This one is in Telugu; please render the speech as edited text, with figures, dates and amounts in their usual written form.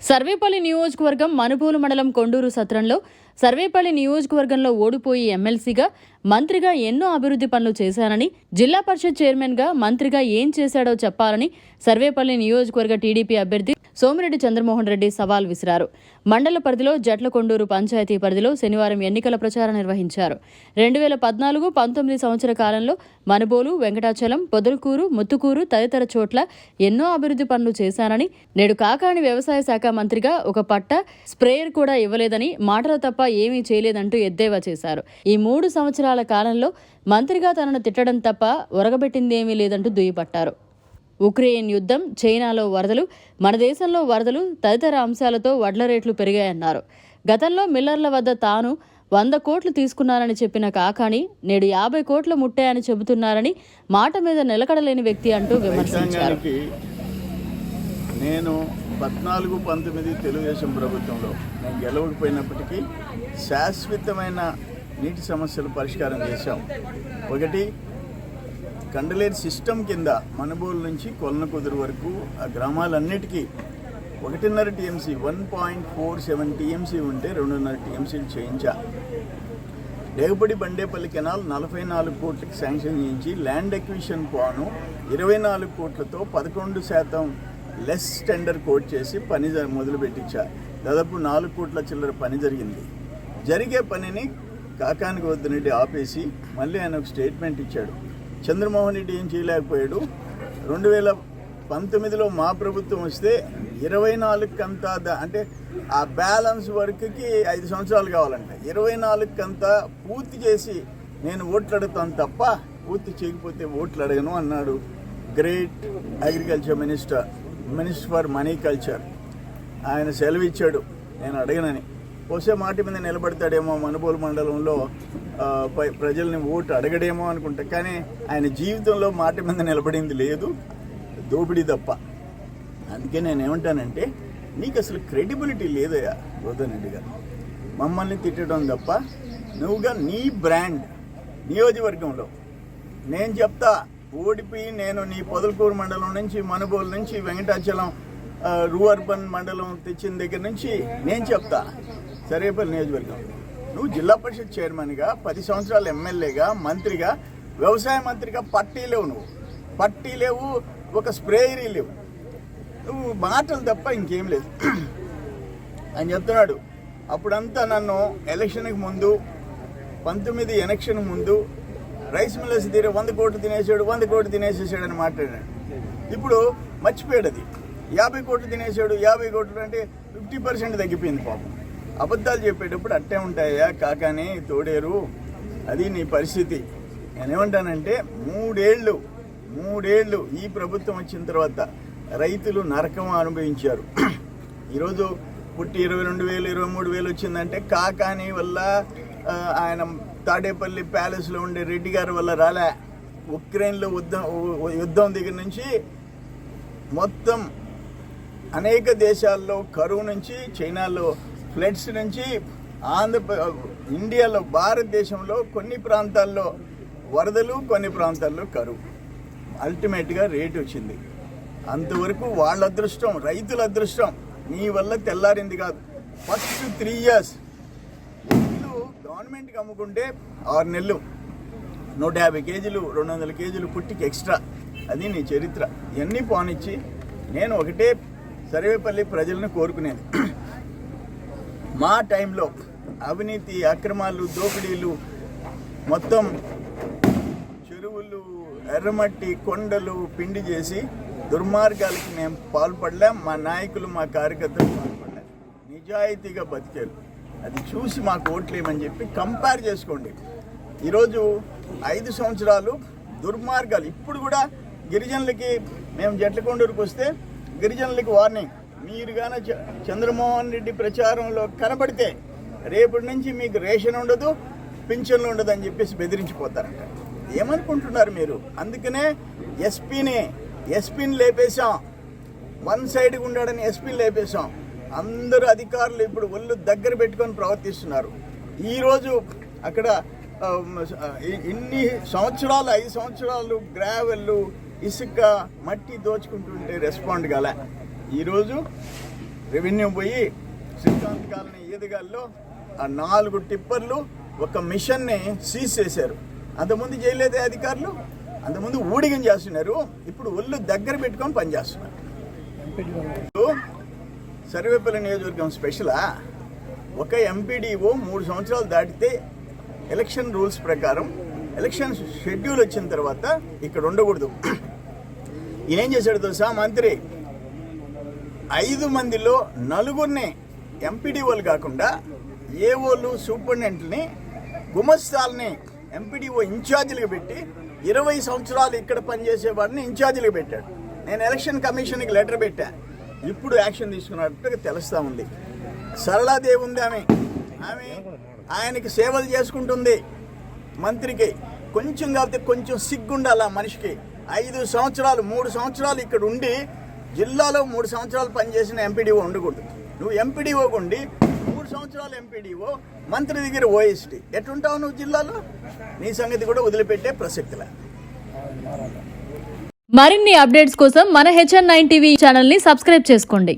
సర్వేపల్లి నియోజకవర్గం మనుబోలు మండలం కొండూరు సత్రంలో సర్వేపల్లి నియోజకవర్గంలో ఓడిపోయి ఎమ్మెల్సీగా మంత్రిగా ఎన్నో అభివృద్ధి పనులు చేశానని, జిల్లా పరిషత్ చైర్మన్గా మంత్రిగా ఏం చేశాడో చెప్పాలని సర్వేపల్లి నియోజకవర్గ టీడీపీ అభ్యర్థి సోమిరెడ్డి చంద్రమోహన్ రెడ్డి సవాల్ విసిరారు. మండల పరిధిలో జట్లకొండూరు పంచాయతీ పరిధిలో శనివారం ఎన్నికల ప్రచారం నిర్వహించారు. 2014-19 సంవత్సర కాలంలో మనుబోలు, వెంకటాచలం, పొదలకూరు, ముత్తుకూరు తదితర చోట్ల ఎన్నో అభివృద్ధి పనులు చేశానని, నేడు కాకాని వ్యవసాయ శాఖ మంత్రిగా ఒక పట్ట స్ప్రేయర్ కూడా ఇవ్వలేదని, మాటలు తప్ప ఏమీ చేయలేదంటూ ఎద్దేవా చేశారు. ఈ 3 సంవత్సరాల కాలంలో మంత్రిగా తనను తిట్టడం తప్ప ఒరగబెట్టిందేమీ లేదంటూ దుయ్యబట్టారు. ఉక్రెయిన్ యుద్ధం, చైనాలో వరదలు, మన దేశంలో వరదలు తదితర అంశాలతో వడ్ల రేట్లు పెరిగాయన్నారు. గతంలో మిల్లర్ల వద్ద తాను 100 కోట్లు తీసుకున్నారని చెప్పిన కాకాని నేడు 50 కోట్లు ముట్టాయని చెబుతున్నారని మాట మీద నిలకడలేని వ్యక్తి అంటూ విమర్శించారు. నేను 14-19 తెలుగుదేశం ప్రభుత్వంలో నేను గెలవకపోయినప్పటికీ శాశ్వతమైన నీటి సమస్యలు పరిష్కారం చేశాం. ఒకటి, కండలేరు సిస్టమ్ కింద మనుబోలు నుంచి కొలనకుదురు వరకు ఆ గ్రామాలన్నిటికీ 1.5 టీఎంసీ 1.47 టీఎంసీ ఉంటే 2.5 టీఎంసీలు చేయించా. రేగుపడి బండేపల్లి కెనాల్ 44 కోట్లకి శాంక్షన్ చేయించి ల్యాండ్ ఎక్విజిషన్ పోను 24 కోట్లతో 11% లెస్ టెండర్ కోట్ చేసి పని మొదలుపెట్టించా. దాదాపు 4 కోట్ల చిల్లర పని జరిగింది. జరిగే పనిని కాకాని గోవర్ధన్ రెడ్డి ఆపేసి మళ్ళీ ఆయన ఒక స్టేట్మెంట్ ఇచ్చాడు. చంద్రమోహన్ రెడ్డి ఏం చేయలేకపోయాడు. 2019లో మా ప్రభుత్వం వస్తే 24 కంతా అంటే ఆ బ్యాలెన్స్ వర్క్కి 5 సంవత్సరాలు కావాలంట. 24 కంతా పూర్తి చేసి నేను ఓట్లు అడుగుతాను తప్ప పూర్తి చేయకపోతే ఓట్లు అడగను అన్నాడు. Great agriculture minister for money culture ఆయన సెలవు ఇచ్చాడు నేను అడగనని. వస్తే మాట మీద నిలబడతాడేమో, మనుబోలు మండలంలో ప్రజల్ని ఓటు అడగడేమో అనుకుంటా. కానీ ఆయన జీవితంలో మాట మీద నిలబడింది లేదు, దోపిడీ తప్ప. అందుకే నేను ఏమంటానంటే, నీకు అసలు క్రెడిబిలిటీ లేదయ్యా గోవర్ధన్ రెడ్డి గారు. మమ్మల్ని తిట్టడం తప్ప నువ్వుగా నీ బ్రాండ్ నియోజకవర్గంలో నేను చెప్తా ఓడిపోయి నేను నీ పొదలకూరు మండలం నుంచి, మనుబోలు నుంచి, వెంకటాచలం రూఅర్బన్ మండలం తెచ్చిన దగ్గర నుంచి నేను చెప్తా. సర్వేపల్లి నియోజకవర్గం నువ్వు జిల్లా పరిషత్ చైర్మన్గా 10 సంవత్సరాలు ఎమ్మెల్యేగా, మంత్రిగా, వ్యవసాయ మంత్రిగా పట్టీ లేవు, ఒక స్ప్రేయరీ లేవు. నువ్వు మాటలు తప్ప ఇంకేం లేదు అని చెప్తున్నాడు. అప్పుడంతా నన్ను ఎలక్షన్కి ముందు 19 ఎలక్షన్ ముందు రైస్ మిల్లర్స్ తీరే 100 కోట్లు తినేసేసాడు అని మాట్లాడాడు. ఇప్పుడు మర్చిపోయాడు. అది 50 కోట్లు తినేసాడు. 50 కోట్లు అంటే 50% తగ్గిపోయింది పాపం. అబద్ధాలు చెప్పేటప్పుడు అట్టే ఉంటాయా కాకాని తోడేరు, అది నీ పరిస్థితి. నేనేమంటానంటే 3 ఏళ్ళు ఈ ప్రభుత్వం వచ్చిన తర్వాత రైతులు నరకం అనుభవించారు. ఈరోజు పుట్టి 22,000 23,000 వచ్చిందంటే కాకాని వల్ల, ఆయన తాడేపల్లి ప్యాలెస్లో ఉండే రెడ్డి గారి వల్ల రాలే. ఉక్రెయిన్లో యుద్ధం దగ్గర నుంచి మొత్తం అనేక దేశాల్లో కరువు నుంచి, చైనాలో ఫ్లడ్స్ నుంచి, ఇండియాలో భారతదేశంలో కొన్ని ప్రాంతాల్లో వరదలు, కొన్ని ప్రాంతాల్లో కరువు. అల్టిమేట్గా రేటు వచ్చింది. అంతవరకు వాళ్ళ అదృష్టం, రైతుల అదృష్టం. నీ వల్ల తెల్లారింది కాదు. ఫస్ట్ 3 years ఇల్లు గవర్నమెంట్కి అమ్ముకుంటే 6 నెలలు 150 కేజీలు 200 కేజీలు పుట్టికి ఎక్స్ట్రా. అది నీ చరిత్ర. ఇవన్నీ పోనిచ్చి నేను ఒకటే సర్వేపల్లి ప్రజలను కోరుకునేది, మా టైంలో అవినీతి, అక్రమాలు, దోపిడీలు, మొత్తం చెరువులు, ఎర్రమట్టి, కొండలు పిండి చేసి దుర్మార్గాలకి మేము పాల్పడలేం. మా నాయకులు, మా కార్యకర్తలు పాల్పడలేం. నిజాయితీగా బతికారు. అది చూసి మాకు ఓట్లేమని చెప్పి కంపేర్ చేసుకోండి. ఈరోజు 5 సంవత్సరాలు దుర్మార్గాలు. ఇప్పుడు కూడా గిరిజనులకి మేము జట్లకొండూరుకు వస్తే గిరిజనులకి వార్నింగ్, మీరు కానీ చంద్రమోహన్ రెడ్డి ప్రచారంలో కనబడితే రేపటి నుంచి మీకు రేషన్ ఉండదు, పింఛన్లు ఉండదు అని చెప్పేసి బెదిరించిపోతారంట. ఏమనుకుంటున్నారు మీరు? అందుకనే ఎస్పీని లేపేశాం. 1 సైడ్గా ఉండాడని ఎస్పీని లేపేశాం. అందరూ అధికారులు ఇప్పుడు ఒళ్ళు దగ్గర పెట్టుకొని ప్రవర్తిస్తున్నారు. ఈరోజు అక్కడ ఇన్ని సంవత్సరాలు 5 సంవత్సరాలు గ్రావెల్, ఇసుక, మట్టి దోచుకుంటుంటే రెస్పాండ్ కాలే. ఈరోజు రెవెన్యూ పోయి శ్రీకాంత్ కాలనీ ఈదగాల్లో ఆ 4 టిప్పర్లు ఒక మిషన్ని సీజ్ చేశారు. అంతకుముందు చేయలేదే అధికారులు, అంతకుముందు ఊడిగం చేస్తున్నారు, ఇప్పుడు ఒళ్ళు దగ్గర పెట్టుకొని పనిచేస్తున్నారు. సర్వేపల్లి నియోజకవర్గం స్పెషలా? ఒక ఎంపీడీఓ 3 సంవత్సరాలు దాటితే ఎలక్షన్ రూల్స్ ప్రకారం ఎలక్షన్ షెడ్యూల్ వచ్చిన తర్వాత ఇక్కడ ఉండకూడదు. ఈయనేం చేశాడు తెలుసా మంత్రి? 5 మందిలో 4 ఎంపీడీఓలు కాకుండా ఏఓలు, సూపరింటెండెంట్ని, గుమస్తాల్ని ఎంపీడీఓ ఇన్ఛార్జీలుగా పెట్టి 20 సంవత్సరాలు ఇక్కడ పనిచేసే వాడిని ఇన్ఛార్జీలుగా పెట్టాడు. నేను ఎలక్షన్ కమిషన్కి లెటర్ పెట్టా, ఇప్పుడు యాక్షన్ తీసుకున్నట్టుగా తెలుస్తూ ఉంది. సరళాదేవి ఉంది, ఆమె ఆయనకి సేవలు చేసుకుంటుంది. మంత్రికి కొంచెం కాకపోతే కొంచెం సిగ్గుండాలి ఆ మనిషికి. 5 సంవత్సరాలు 3 సంవత్సరాలు ఇక్కడ ఉండి జిల్లాలో 3 సంవత్సరాలు పనిచేసిన ఎంపీడీఓ ఉండకూడదు. నువ్వు ఎంపీడీఓ ఉండి 3 సంవత్సరాలు ఎంపీడీఓ, మంత్రి దగ్గర ఓఎస్టీ, ఎట్లుంటావు నువ్వు జిల్లాలో? నీ సంగతి కూడా వదిలిపెట్టే ప్రసక్తిలే. మరిన్ని అప్డేట్స్ కోసం మన HN9 టీవీ ఛానల్ ని సబ్స్క్రైబ్ చేసుకోండి.